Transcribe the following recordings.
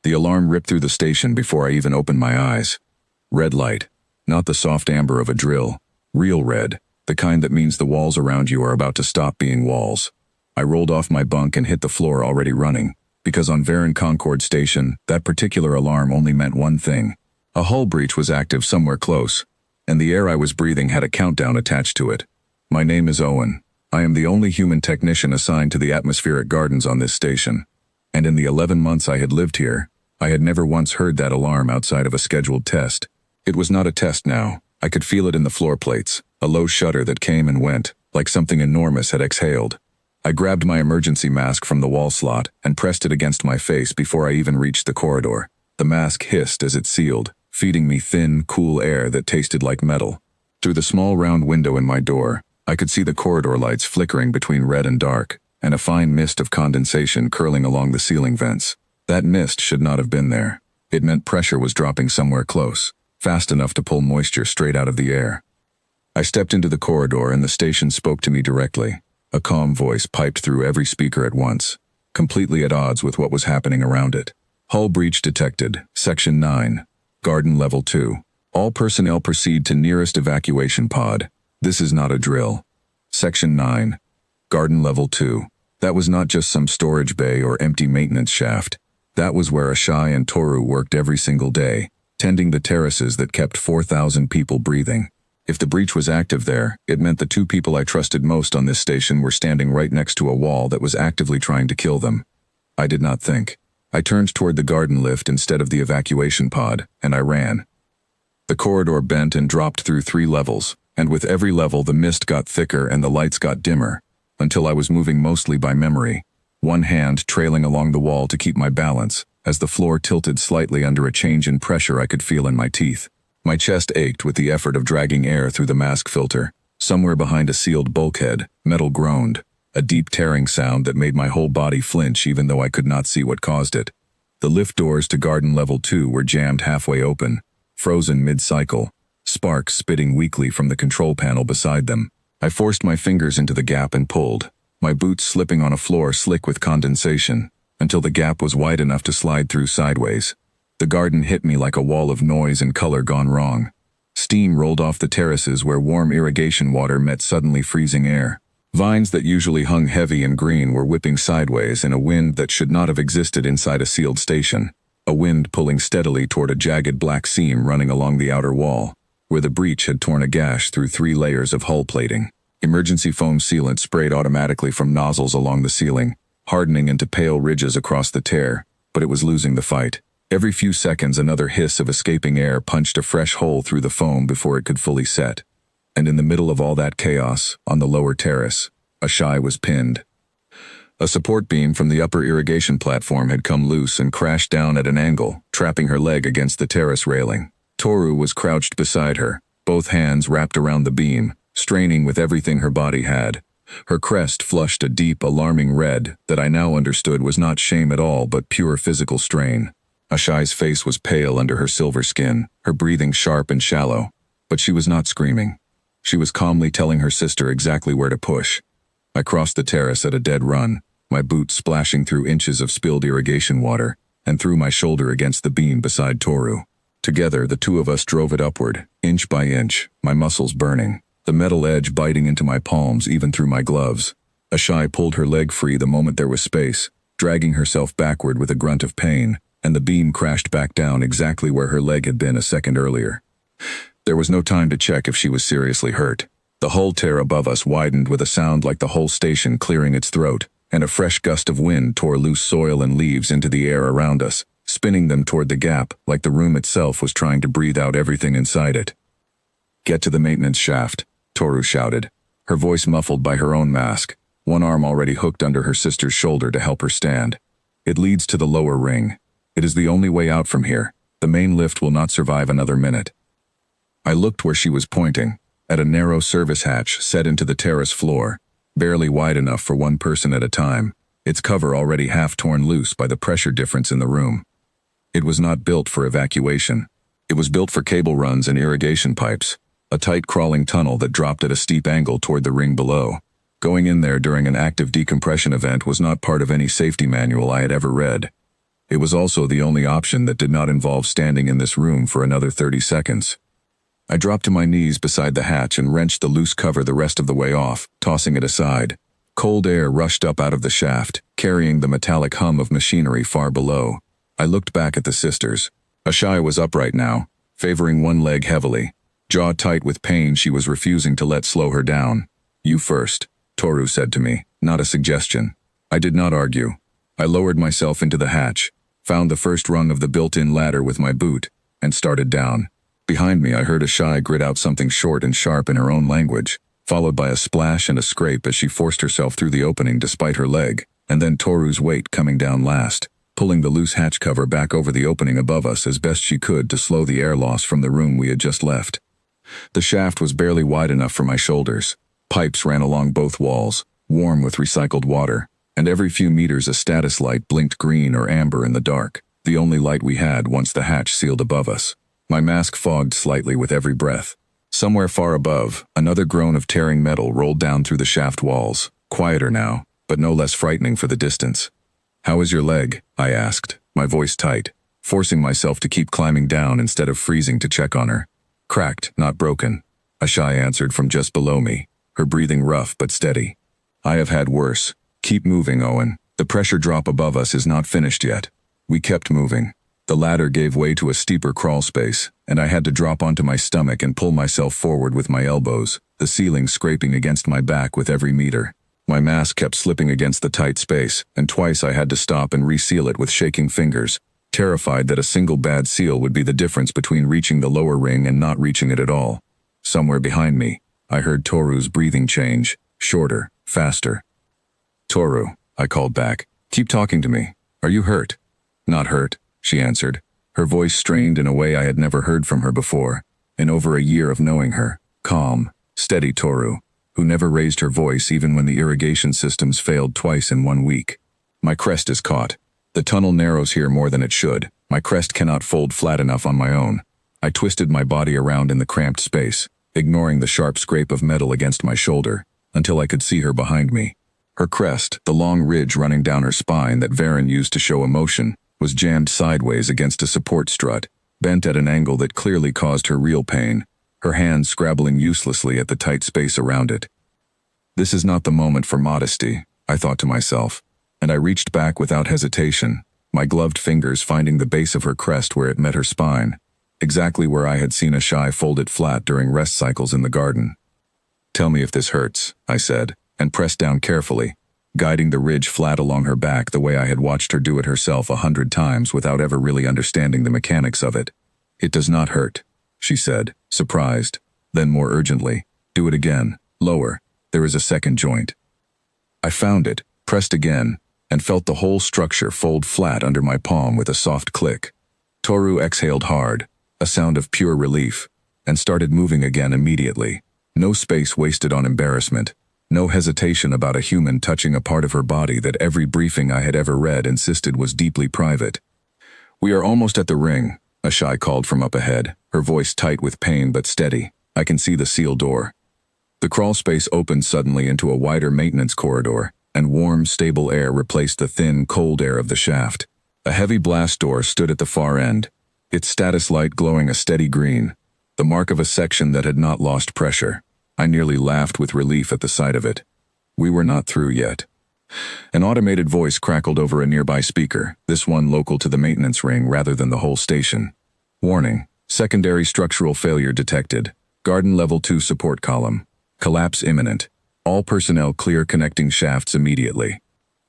The alarm ripped through the station before I even opened my eyes. Red light. Not the soft amber of a drill. Real red. The kind that means the walls around you are about to stop being walls. I rolled off my bunk and hit the floor already running, because on Varan Concord Station, that particular alarm only meant one thing. A hull breach was active somewhere close, and the air I was breathing had a countdown attached to it. My name is Owen. I am the only human technician assigned to the atmospheric gardens on this station. And in the 11 months I had lived here, I had never once heard that alarm outside of a scheduled test. It was not a test now. I could feel it in the floor plates, a low shudder that came and went, like something enormous had exhaled. I grabbed my emergency mask from the wall slot and pressed it against my face before I even reached the corridor. The mask hissed as it sealed, feeding me thin, cool air that tasted like metal. Through the small round window in my door, I could see the corridor lights flickering between red and dark, and a fine mist of condensation curling along the ceiling vents. That mist should not have been there. It meant pressure was dropping somewhere close, fast enough to pull moisture straight out of the air. I stepped into the corridor and the station spoke to me directly. A calm voice piped through every speaker at once, completely at odds with what was happening around it. Hull breach detected, Section 9. Garden Level 2. All personnel proceed to nearest evacuation pod. This is not a drill. Section 9. Garden Level 2. That was not just some storage bay or empty maintenance shaft. That was where Ashai and Toru worked every single day, tending the terraces that kept 4,000 people breathing. If the breach was active there, it meant the two people I trusted most on this station were standing right next to a wall that was actively trying to kill them. I did not think. I turned toward the garden lift instead of the evacuation pod, and I ran. The corridor bent and dropped through 3 levels, and with every level the mist got thicker and the lights got dimmer, until I was moving mostly by memory, one hand trailing along the wall to keep my balance, as the floor tilted slightly under a change in pressure I could feel in my teeth. My chest ached with the effort of dragging air through the mask filter. Somewhere behind a sealed bulkhead, metal groaned, a deep tearing sound that made my whole body flinch even though I could not see what caused it. The lift doors to Garden Level 2 were jammed halfway open, frozen mid-cycle, sparks spitting weakly from the control panel beside them. I forced my fingers into the gap and pulled, my boots slipping on a floor slick with condensation, until the gap was wide enough to slide through sideways. The garden hit me like a wall of noise and color gone wrong. Steam rolled off the terraces where warm irrigation water met suddenly freezing air. Vines that usually hung heavy and green were whipping sideways in a wind that should not have existed inside a sealed station. A wind pulling steadily toward a jagged black seam running along the outer wall, where the breach had torn a gash through 3 layers of hull plating. Emergency foam sealant sprayed automatically from nozzles along the ceiling, hardening into pale ridges across the tear, but it was losing the fight. Every few seconds another hiss of escaping air punched a fresh hole through the foam before it could fully set. And in the middle of all that chaos, on the lower terrace, Ashai was pinned. A support beam from the upper irrigation platform had come loose and crashed down at an angle, trapping her leg against the terrace railing. Toru was crouched beside her, both hands wrapped around the beam, straining with everything her body had. Her crest flushed a deep, alarming red that I now understood was not shame at all but pure physical strain. Ashai's face was pale under her silver skin, her breathing sharp and shallow, but she was not screaming. She was calmly telling her sister exactly where to push. I crossed the terrace at a dead run, my boots splashing through inches of spilled irrigation water, and threw my shoulder against the beam beside Toru. Together, the two of us drove it upward, inch by inch, my muscles burning, the metal edge biting into my palms even through my gloves. Ashai pulled her leg free the moment there was space, dragging herself backward with a grunt of pain, and the beam crashed back down exactly where her leg had been a second earlier. There was no time to check if she was seriously hurt. The hull tear above us widened with a sound like the whole station clearing its throat, and a fresh gust of wind tore loose soil and leaves into the air around us, spinning them toward the gap like the room itself was trying to breathe out everything inside it. "Get to the maintenance shaft," Toru shouted, her voice muffled by her own mask, one arm already hooked under her sister's shoulder to help her stand. "It leads to the lower ring. It is the only way out from here. The main lift will not survive another minute." I looked where she was pointing, at a narrow service hatch set into the terrace floor, barely wide enough for one person at a time, its cover already half torn loose by the pressure difference in the room. It was not built for evacuation. It was built for cable runs and irrigation pipes, a tight crawling tunnel that dropped at a steep angle toward the ring below. Going in there during an active decompression event was not part of any safety manual I had ever read. It was also the only option that did not involve standing in this room for another 30 seconds. I dropped to my knees beside the hatch and wrenched the loose cover the rest of the way off, tossing it aside. Cold air rushed up out of the shaft, carrying the metallic hum of machinery far below. I looked back at the sisters. Ashai was upright now, favoring one leg heavily. Jaw tight with pain, she was refusing to let slow her down. "You first," Toru said to me, not a suggestion. I did not argue. I lowered myself into the hatch, found the first rung of the built-in ladder with my boot, and started down. Behind me I heard Ashai grit out something short and sharp in her own language, followed by a splash and a scrape as she forced herself through the opening despite her leg, and then Toru's weight coming down last, pulling the loose hatch cover back over the opening above us as best she could to slow the air loss from the room we had just left. The shaft was barely wide enough for my shoulders. Pipes ran along both walls, warm with recycled water, and every few meters a status light blinked green or amber in the dark, the only light we had once the hatch sealed above us. My mask fogged slightly with every breath. Somewhere far above, another groan of tearing metal rolled down through the shaft walls, quieter now, but no less frightening for the distance. "How is your leg?" I asked, my voice tight, forcing myself to keep climbing down instead of freezing to check on her. "Cracked, not broken," Ashai answered from just below me, her breathing rough but steady. "I have had worse. Keep moving, Owen. The pressure drop above us is not finished yet." We kept moving. The ladder gave way to a steeper crawl space, and I had to drop onto my stomach and pull myself forward with my elbows, the ceiling scraping against my back with every meter. My mask kept slipping against the tight space, and twice I had to stop and reseal it with shaking fingers, terrified that a single bad seal would be the difference between reaching the lower ring and not reaching it at all. Somewhere behind me, I heard Toru's breathing change, shorter, faster. "Toru," I called back, "keep talking to me. Are you hurt?" "Not hurt," she answered, her voice strained in a way I had never heard from her before, in over a year of knowing her. Calm, steady Toru, who never raised her voice even when the irrigation systems failed twice in 1 week. "My crest is caught. The tunnel narrows here more than it should. My crest cannot fold flat enough on my own." I twisted my body around in the cramped space, ignoring the sharp scrape of metal against my shoulder, until I could see her behind me. Her crest, the long ridge running down her spine that Varen used to show emotion, was jammed sideways against a support strut, bent at an angle that clearly caused her real pain, her hands scrabbling uselessly at the tight space around it. This is not the moment for modesty, I thought to myself, and I reached back without hesitation, my gloved fingers finding the base of her crest where it met her spine, exactly where I had seen Ashai fold it flat during rest cycles in the garden. "Tell me if this hurts," I said, and pressed down carefully, guiding the ridge flat along her back the way I had watched her do it herself 100 times without ever really understanding the mechanics of it. "It does not hurt," she said, surprised. Then more urgently, "Do it again, lower. There is a second joint." I found it, pressed again, and felt the whole structure fold flat under my palm with a soft click. Toru exhaled hard, a sound of pure relief, and started moving again immediately. No space wasted on embarrassment. No hesitation about a human touching a part of her body that every briefing I had ever read insisted was deeply private. "We are almost at the ring," Ashai called from up ahead, her voice tight with pain but steady. "I can see the seal door." The crawl space opened suddenly into a wider maintenance corridor, and warm, stable air replaced the thin, cold air of the shaft. A heavy blast door stood at the far end, its status light glowing a steady green, the mark of a section that had not lost pressure. I nearly laughed with relief at the sight of it. We were not through yet. An automated voice crackled over a nearby speaker, this one local to the maintenance ring rather than the whole station. "Warning, secondary structural failure detected. Garden Level 2 support column. Collapse imminent. All personnel clear connecting shafts immediately."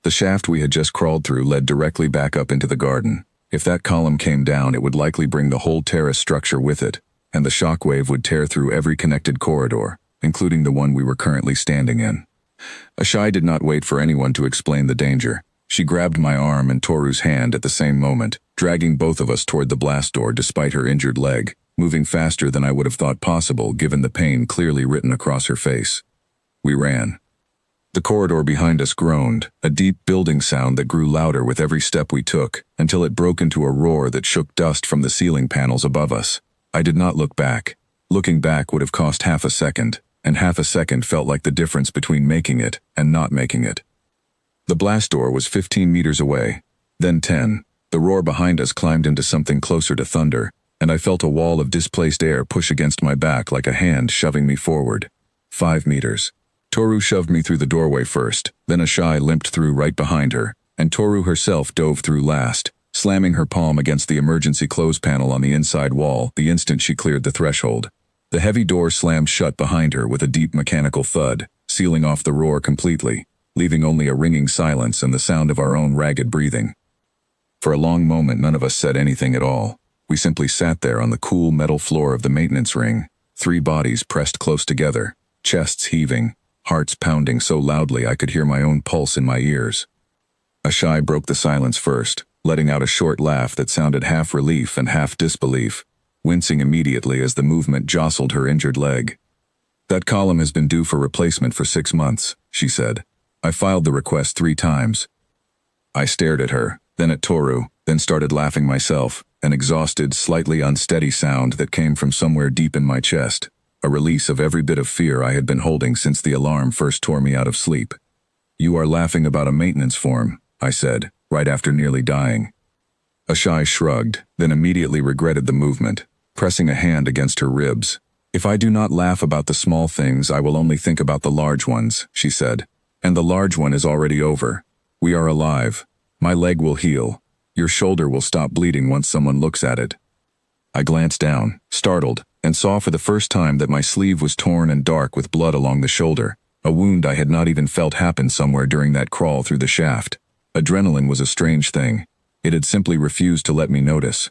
The shaft we had just crawled through led directly back up into the garden. If that column came down, it would likely bring the whole terrace structure with it, and the shockwave would tear through every connected corridor, including the one we were currently standing in. Ashai did not wait for anyone to explain the danger. She grabbed my arm and Toru's hand at the same moment, dragging both of us toward the blast door despite her injured leg, moving faster than I would have thought possible given the pain clearly written across her face. We ran. The corridor behind us groaned, a deep building sound that grew louder with every step we took, until it broke into a roar that shook dust from the ceiling panels above us. I did not look back. Looking back would have cost half a second, and half a second felt like the difference between making it and not making it. The blast door was 15 meters away, then 10, The roar behind us climbed into something closer to thunder, and I felt a wall of displaced air push against my back like a hand shoving me forward. 5 meters. Toru shoved me through the doorway first, then Ashai limped through right behind her, and Toru herself dove through last, slamming her palm against the emergency close panel on the inside wall the instant she cleared the threshold. The heavy door slammed shut behind her with a deep mechanical thud, sealing off the roar completely, leaving only a ringing silence and the sound of our own ragged breathing. For a long moment none of us said anything at all. We simply sat there on the cool metal floor of the maintenance ring, 3 bodies pressed close together, chests heaving, hearts pounding so loudly I could hear my own pulse in my ears. Ashai broke the silence first, letting out a short laugh that sounded half relief and half disbelief, wincing immediately as the movement jostled her injured leg. "That column has been due for replacement for 6 months," she said. "I filed the request 3 times. I stared at her, then at Toru, then started laughing myself, an exhausted, slightly unsteady sound that came from somewhere deep in my chest, a release of every bit of fear I had been holding since the alarm first tore me out of sleep. "You are laughing about a maintenance form," I said, right after nearly dying. Ashai shrugged, then immediately regretted the movement, pressing a hand against her ribs. "If I do not laugh about the small things, I will only think about the large ones," she said. "And the large one is already over. We are alive. My leg will heal. Your shoulder will stop bleeding once someone looks at it." I glanced down, startled, and saw for the first time that my sleeve was torn and dark with blood along the shoulder, a wound I had not even felt happen somewhere during that crawl through the shaft. Adrenaline was a strange thing. It had simply refused to let me notice.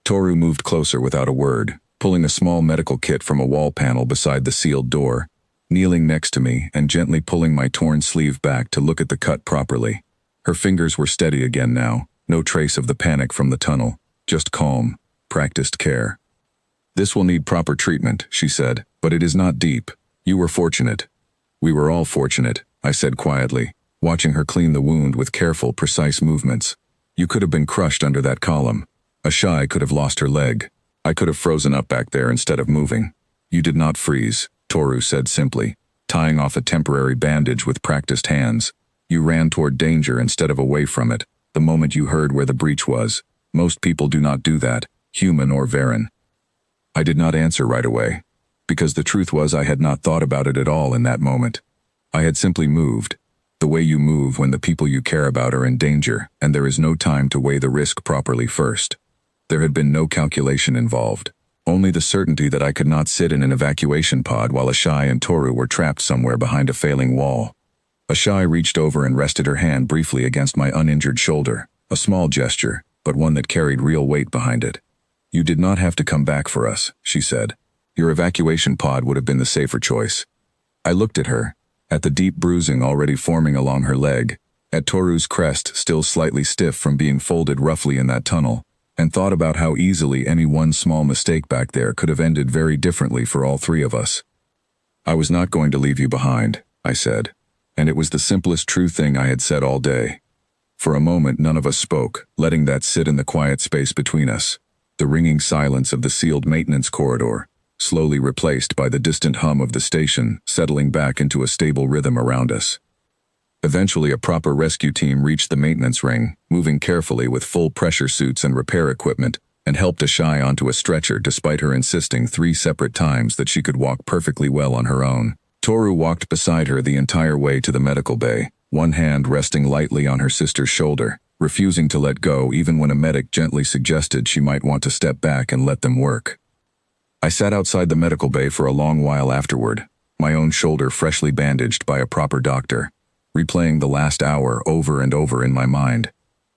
Toru moved closer without a word, pulling a small medical kit from a wall panel beside the sealed door, kneeling next to me and gently pulling my torn sleeve back to look at the cut properly. Her fingers were steady again now, no trace of the panic from the tunnel, just calm, practiced care. "This will need proper treatment," she said, "but it is not deep. You were fortunate." "We were all fortunate," I said quietly, watching her clean the wound with careful, precise movements. "You could have been crushed under that column. Ashai could have lost her leg. I could have frozen up back there instead of moving." "You did not freeze," Toru said simply, tying off a temporary bandage with practiced hands. "You ran toward danger instead of away from it, the moment you heard where the breach was. Most people do not do that, human or Varen." I did not answer right away, because the truth was I had not thought about it at all in that moment. I had simply moved, the way you move when the people you care about are in danger and there is no time to weigh the risk properly first. There had been no calculation involved, only the certainty that I could not sit in an evacuation pod while Ashai and Toru were trapped somewhere behind a failing wall. Ashai reached over and rested her hand briefly against my uninjured shoulder, a small gesture, but one that carried real weight behind it. "You did not have to come back for us," she said. "Your evacuation pod would have been the safer choice." I looked at her, at the deep bruising already forming along her leg, at Toru's crest still slightly stiff from being folded roughly in that tunnel, and thought about how easily any one small mistake back there could have ended very differently for all 3 of us. "I was not going to leave you behind," I said, and it was the simplest true thing I had said all day. For a moment none of us spoke, letting that sit in the quiet space between us, the ringing silence of the sealed maintenance corridor, slowly replaced by the distant hum of the station settling back into a stable rhythm around us. Eventually a proper rescue team reached the maintenance ring, moving carefully with full pressure suits and repair equipment, and helped Ashai onto a stretcher despite her insisting 3 separate times that she could walk perfectly well on her own. Toru walked beside her the entire way to the medical bay, one hand resting lightly on her sister's shoulder, refusing to let go even when a medic gently suggested she might want to step back and let them work. I sat outside the medical bay for a long while afterward, my own shoulder freshly bandaged by a proper doctor, replaying the last hour over and over in my mind.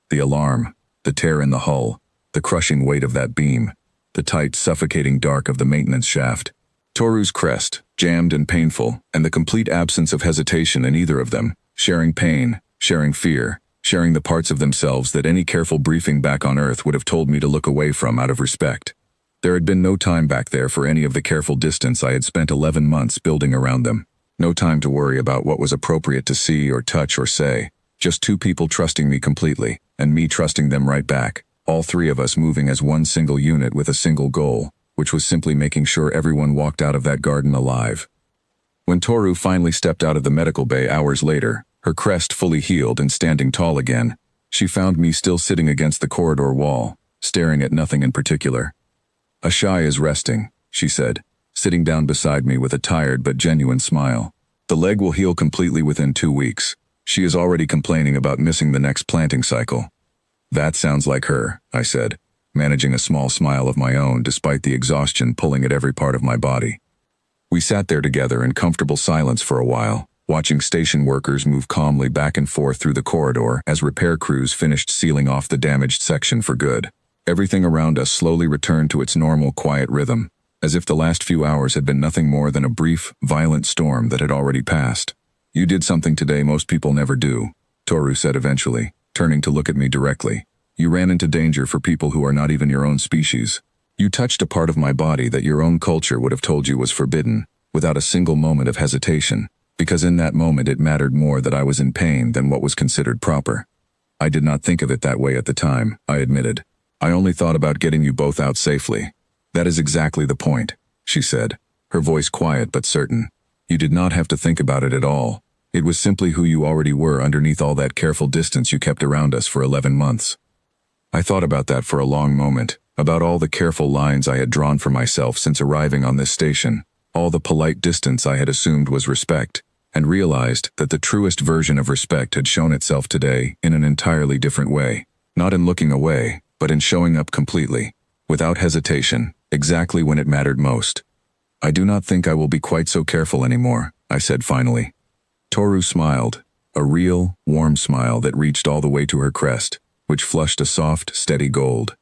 The alarm, the tear in the hull, the crushing weight of that beam, the tight, suffocating dark of the maintenance shaft, Toru's crest, jammed and painful, and the complete absence of hesitation in either of them, sharing pain, sharing fear, sharing the parts of themselves that any careful briefing back on Earth would have told me to look away from out of respect. There had been no time back there for any of the careful distance I had spent 11 months building around them. No time to worry about what was appropriate to see or touch or say. Just 2 people trusting me completely, and me trusting them right back. All 3 of us moving as one single unit with a single goal, which was simply making sure everyone walked out of that garden alive. When Toru finally stepped out of the medical bay hours later, her crest fully healed and standing tall again, She found me still sitting against the corridor wall, staring at nothing in particular. "Ashai is resting," she said, sitting down beside me with a tired but genuine smile. "The leg will heal completely within 2 weeks. She is already complaining about missing the next planting cycle." "That sounds like her," I said, managing a small smile of my own despite the exhaustion pulling at every part of my body. We sat there together in comfortable silence for a while, watching station workers move calmly back and forth through the corridor as repair crews finished sealing off the damaged section for good. Everything around us slowly returned to its normal, quiet rhythm, as if the last few hours had been nothing more than a brief, violent storm that had already passed. "You did something today most people never do," Toru said eventually, turning to look at me directly. "You ran into danger for people who are not even your own species. You touched a part of my body that your own culture would have told you was forbidden, without a single moment of hesitation, because in that moment it mattered more that I was in pain than what was considered proper." "I did not think of it that way at the time," I admitted. "I only thought about getting you both out safely." "That is exactly the point," she said, her voice quiet but certain. "You did not have to think about it at all. It was simply who you already were underneath all that careful distance you kept around us for 11 months. I thought about that for a long moment, about all the careful lines I had drawn for myself since arriving on this station, all the polite distance I had assumed was respect, and realized that the truest version of respect had shown itself today in an entirely different way. Not in looking away, but in showing up completely, without hesitation, exactly when it mattered most. "I do not think I will be quite so careful anymore," I said finally. Toru smiled, a real, warm smile that reached all the way to her crest, which flushed a soft, steady gold.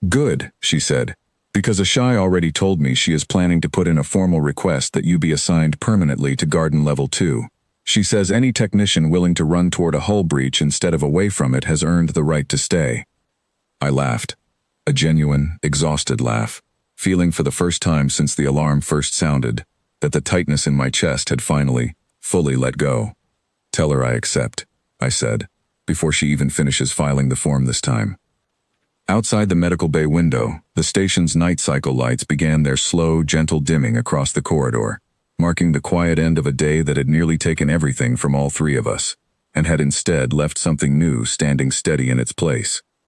"Good," she said, "because Ashai already told me she is planning to put in a formal request that you be assigned permanently to Garden Level 2. She says any technician willing to run toward a hull breach instead of away from it has earned the right to stay." I laughed. A genuine, exhausted laugh, feeling for the first time since the alarm first sounded, that the tightness in my chest had finally, fully let go. "Tell her I accept," I said, before she even finishes filing the form this time. Outside the medical bay window, the station's night cycle lights began their slow, gentle dimming across the corridor, marking the quiet end of a day that had nearly taken everything from all three of us, and had instead left something new standing steady in its place.